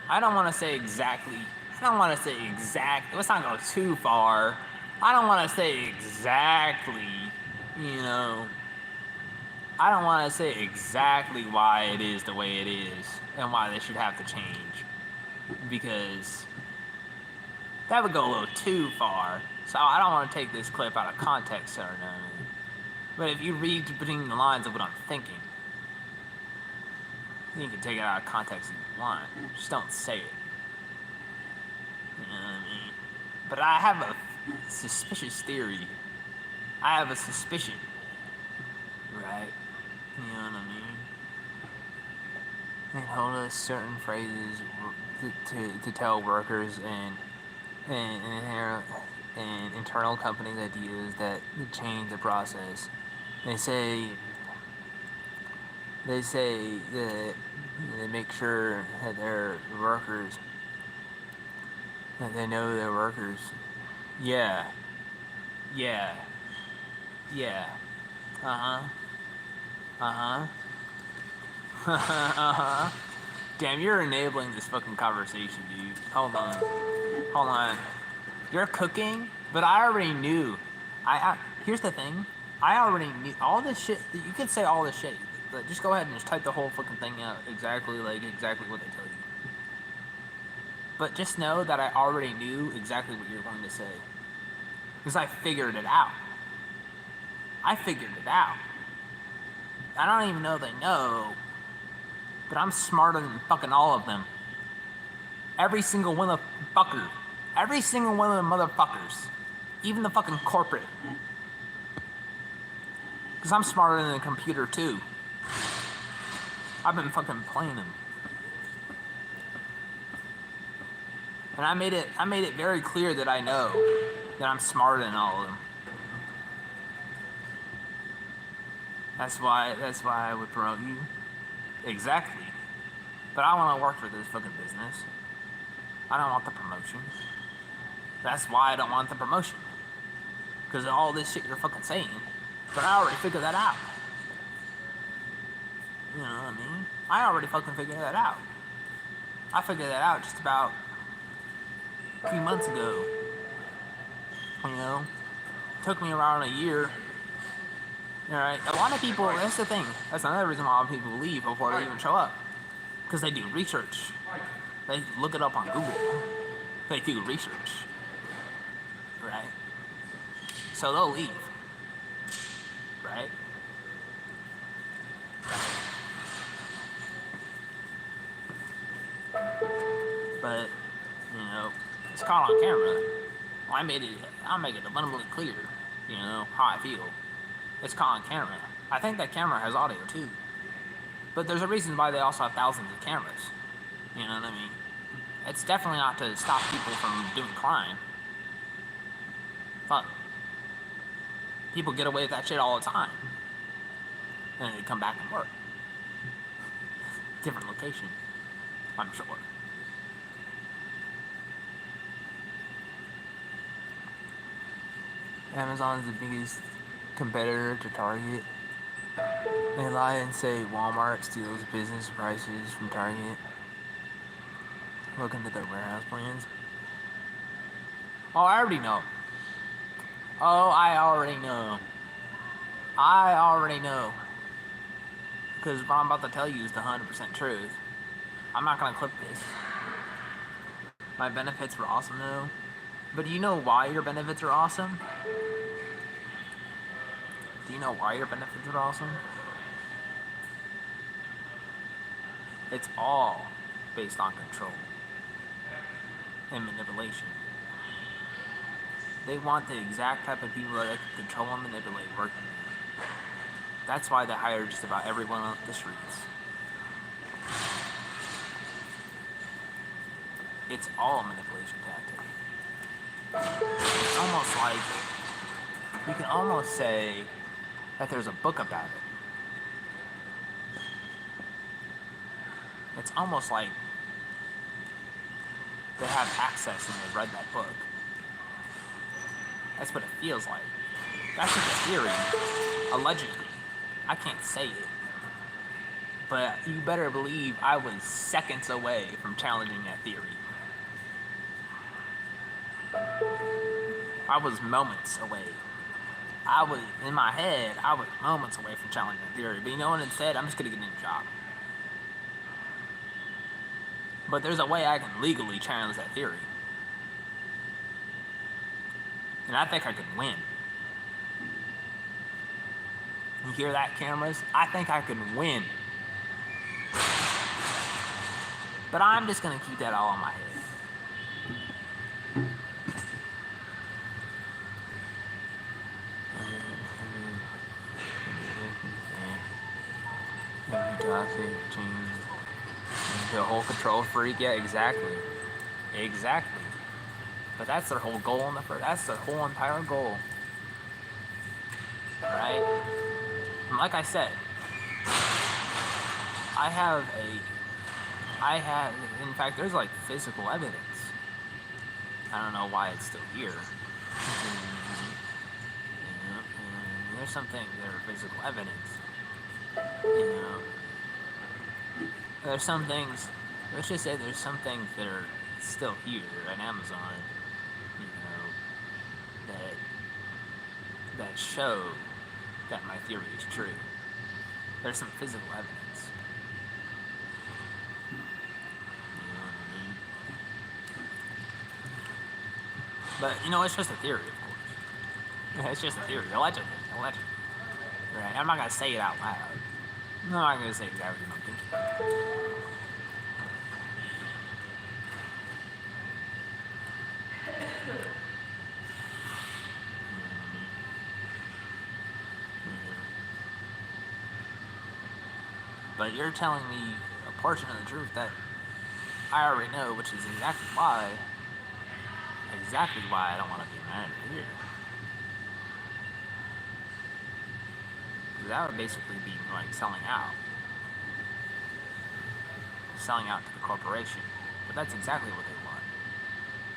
I don't want to say exactly. Let's not go too far. I don't want to say exactly, I don't want to say exactly why it is the way it is and why they should have to change, because that would go a little too far. So I don't want to take this clip out of context or nothing. But if you read between the lines of what I'm thinking, you can take it out of context if you want. Just don't say it. You know what I mean? But I have a suspicious theory. I have a suspicion. Right? You know what I mean? They told us certain phrases to tell workers and internal companies ideas that change the process. They say that they make sure that their workers, that they know their workers. Yeah. Damn, you're enabling this fucking conversation, dude. Hold on. You're cooking, but I already knew. Here's the thing. I already knew all this shit. You can say all this shit, but just go ahead and just type the whole fucking thing out exactly what they tell you. But just know that I already knew exactly what you're going to say, because I figured it out. I don't even know they know, but I'm smarter than fucking all of them. Every single one of them motherfuckers. Even the fucking corporate. Because I'm smarter than the computer too. I've been fucking playing them. And I made it very clear that I know that I'm smarter than all of them. That's why I would promote you. Exactly. But I want to work for this fucking business. I don't want the promotion. That's why I don't want the promotion. Because of all this shit you're fucking saying. But I already figured that out. You know what I mean? I already fucking figured that out. I figured that out just about a few months ago. Took me around a year. Alright, a lot of people, that's the thing. That's another reason why a lot of people leave before they even show up. Because they do research. They look it up on Google. They do research. Right? So they'll leave. Right? But, it's caught on camera. Well, I'll make it abundantly clear, how I feel. It's caught on camera. I think that camera has audio too. But there's a reason why they also have thousands of cameras. You know what I mean? It's definitely not to stop people from doing crime. Fuck. People get away with that shit all the time. And they come back and work. Different location, I'm sure. Amazon is the biggest competitor to Target. They lie and say Walmart steals business prices from Target. Look into their warehouse plans. Oh, I already know. I already know. Because what I'm about to tell you is the 100% truth. I'm not going to clip this. My benefits were awesome though. But do you know why your benefits are awesome? Do you know why your benefits are awesome? It's all based on control and manipulation. They want the exact type of people that they can control and manipulate working there. That's why they hire just about everyone on the streets. It's all a manipulation tactic. It's almost like, you can almost say that there's a book about it. It's almost like they have access and they've read that book. That's what it feels like. That's just a theory, allegedly. I can't say it. But you better believe I was seconds away from challenging that theory. I was moments away. In my head, I was moments away from challenging that theory. But you know what instead? I'm just gonna get a new job. But there's a way I can legally challenge that theory. And I think I could win. You hear that, cameras? I think I could win. But I'm just gonna keep that all in my head. The whole control freak, yeah, exactly. Exactly. But that's their whole goal that's their whole entire goal. Right? And like I said, in fact, there's like physical evidence. I don't know why it's still here. There's some things that are physical evidence. There's some things, let's just say there's some things that are still here at Amazon, that show that my theory is true. There's some physical evidence. You know what I mean? But, it's just a theory, of course. It's just a theory, allegedly. Right? I'm not going to say it out loud. I'm not going to say exactly what I'm thinking. But you're telling me a portion of the truth that I already know, which is exactly why I don't want to be a manager here. Because that would basically be like selling out to the corporation. But that's exactly what they want.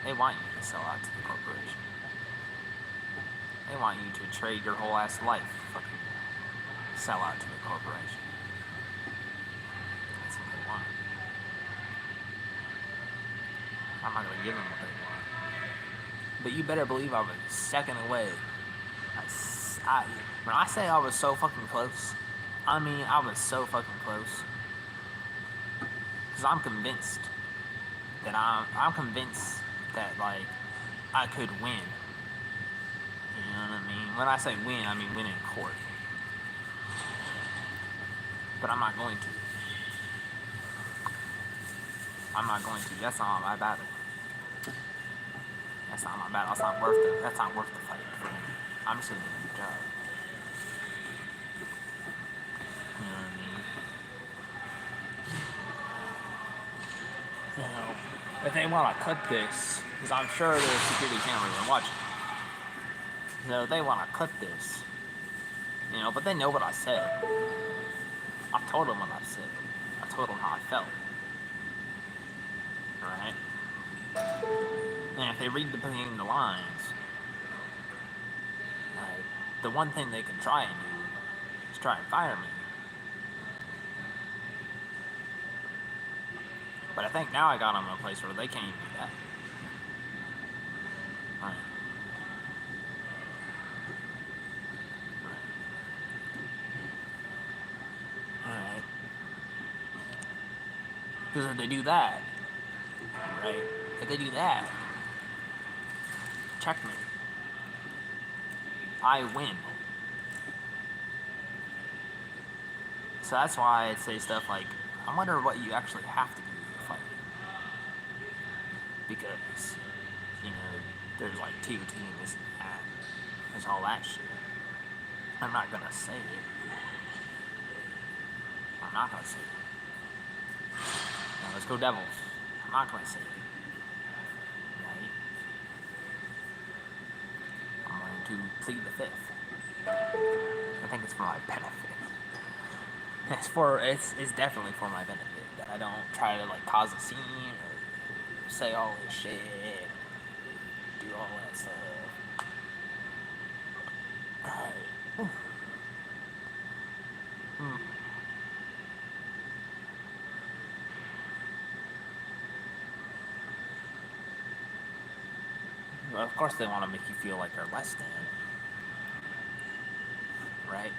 They want you to sell out to the corporation. They want you to trade your whole ass life to fucking sell out to the corporation. That's what they want. I'm not gonna give them what they want. But you better believe I was a second away. When I say I was so fucking close, I mean I was so fucking close. Because I'm convinced that like I could win. You know what I mean? When I say win, I mean win in court. But I'm not going to. I'm not going to. That's not my battle. That's not my battle. That's not worth the fight for me. I'm just gonna do the job. You know what I mean? So, if they want to cut this, because I'm sure there's security cameras are watching. So if they want to cut this, but they know what I said. I told them what I said. I told them how I felt. Right? And if they read between the lines, like, the one thing they can try and do is try and fire me. But I think now I got them in a place where they can't even do that. Right. Alright. Because if they do that, right? If they do that, checkmate. I win. So that's why I say stuff like, I wonder what you actually have to do to fight. Because, there's like TOT and this and that. There's all that shit. I'm not gonna say it. I'm not gonna say it. Now let's go Devils. I'm not gonna say it. Right? I'm going to plead the fifth. I think it's for my benefit. It's definitely for my benefit that I don't try to like cause a scene or say all this shit, do all that stuff. Alright. Well, of course they want to make you feel like you're less than. Right?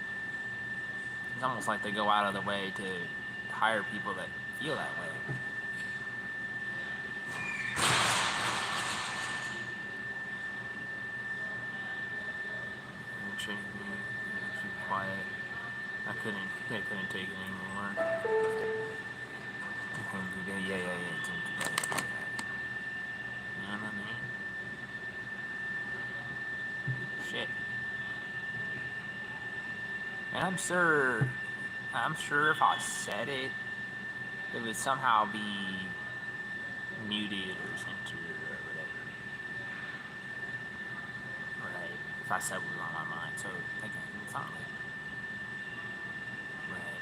It's almost like they go out of their way to hire people that feel that way. Quiet. They couldn't take it anymore. Yeah. You know what I mean? Shit. And I'm sure if I said it, it would somehow be muted or censored or whatever. Right? If I said what was on my mind. So, again, it's not like. Right.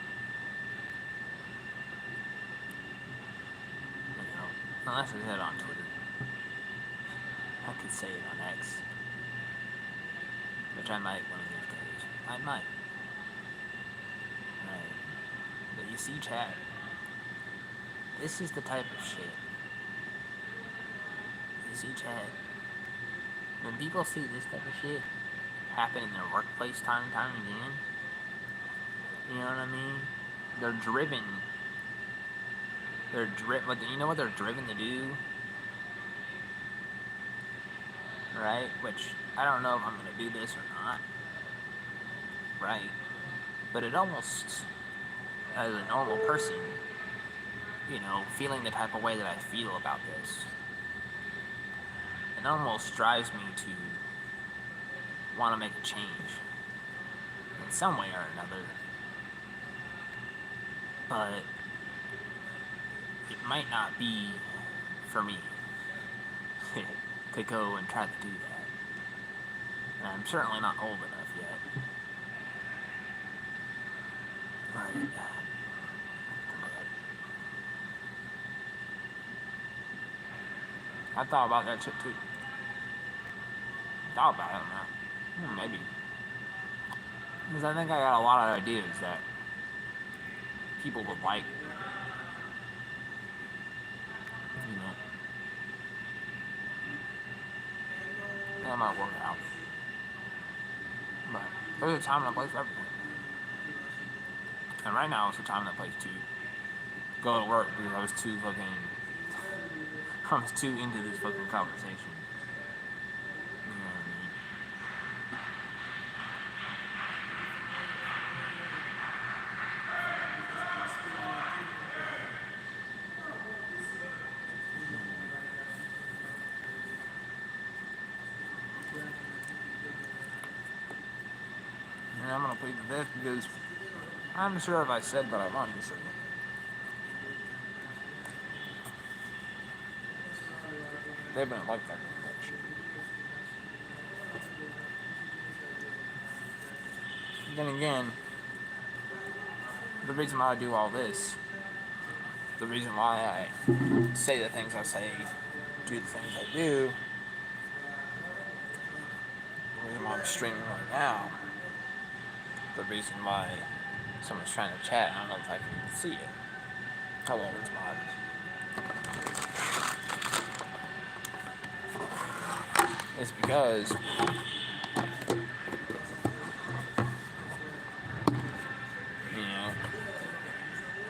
Unless I said it on Twitter. I could say it on X. Which I might one of these days. I might. Right. But you see, chat. This is the type of shit. You see, chat. When people see this type of shit happen in their workplace time and time again, you know what I mean? They're driven. You know what they're driven to do? Right? Which, I don't know if I'm going to do this or not. Right? But it almost, as a normal person, feeling the type of way that I feel about this, it almost drives me to want to make a change. In some way or another. But it might not be for me to go and try to do that. And I'm certainly not old enough yet. Right. I thought about that shit too. Thought about it now. Maybe. Because I think I got a lot of ideas that people would like. That might work out. But there's a time and a place for everything. And right now it's the time and a place to go to work because I was too into this fucking conversation. You know what I mean? and I'm gonna plead the fifth because I'm sure if I said what I wanted to say. They wouldn't like that much. Then again, the reason why I do all this, the reason why I say the things I say, do the things I do, the reason why I'm streaming right now, the reason why someone's trying to chat, I don't know if I can see it. Hello, it's mod. It's because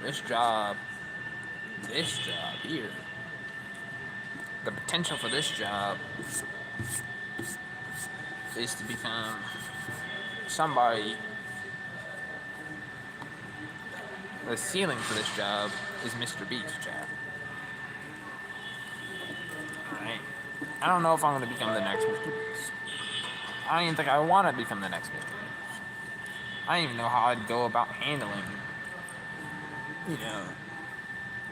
this job here, the potential for this job is to become somebody. The ceiling for this job is Mr. Beast's job. Alright? I don't know if I'm going to become the next Mr. Beast. I don't even think I want to become the next Mr. Beast. I don't even know how I'd go about handling,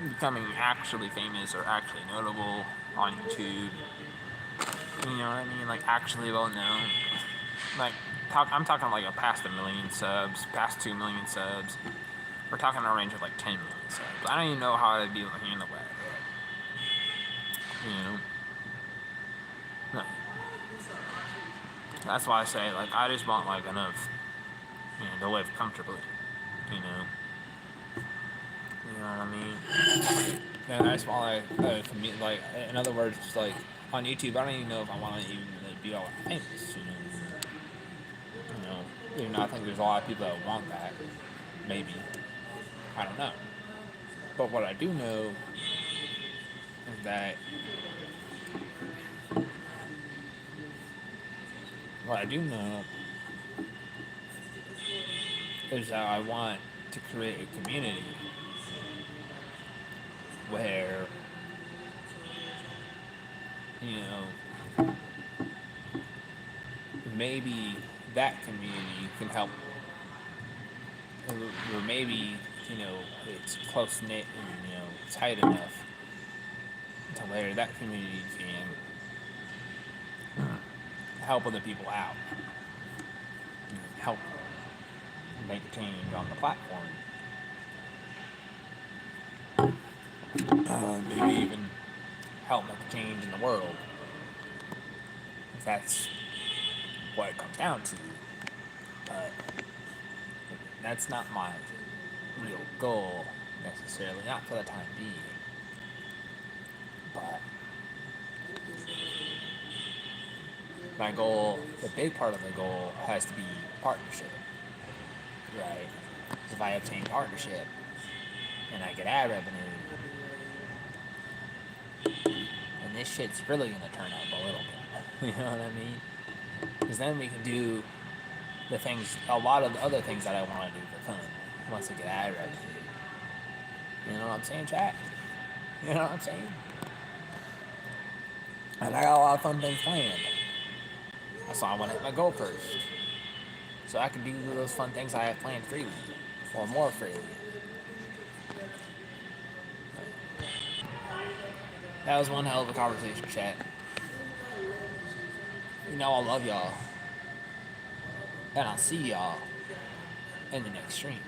becoming actually famous or actually notable on YouTube. You know what I mean? Like, actually well known. Like, I'm talking like past 1 million subs, past 2 million subs. We're talking a range of like 10 million subs. I don't even know how I'd be able to handle that. No. That's why I say, like, I just want like enough, to live comfortably. You know what I mean? And I just want like, in other words, just like on YouTube, I don't even know if I want to even be all famous. Even though I think there's a lot of people that want that. Maybe. I don't know. But what I do know is that I want to create a community where, maybe that community can help, or maybe, it's close knit and, tight enough to where that community can help other people out, help make a change on the platform, maybe even help make a change in the world, if that's what it comes down to. But that's not my real goal necessarily, not for the time being. But my goal, the big part of the goal, has to be partnership, right? If I obtain partnership and I get ad revenue, and this shit's really gonna turn up a little bit. You know what I mean? Because then we can do a lot of the other things that I want to do for fun once I get ad revenue. You know what I'm saying, chat? You know what I'm saying? And I got a lot of fun things planned. That's why I want to hit my goal first, so I can do those fun things I have planned freely, or more freely. That was one hell of a conversation, chat. I love y'all. And I'll see y'all in the next stream.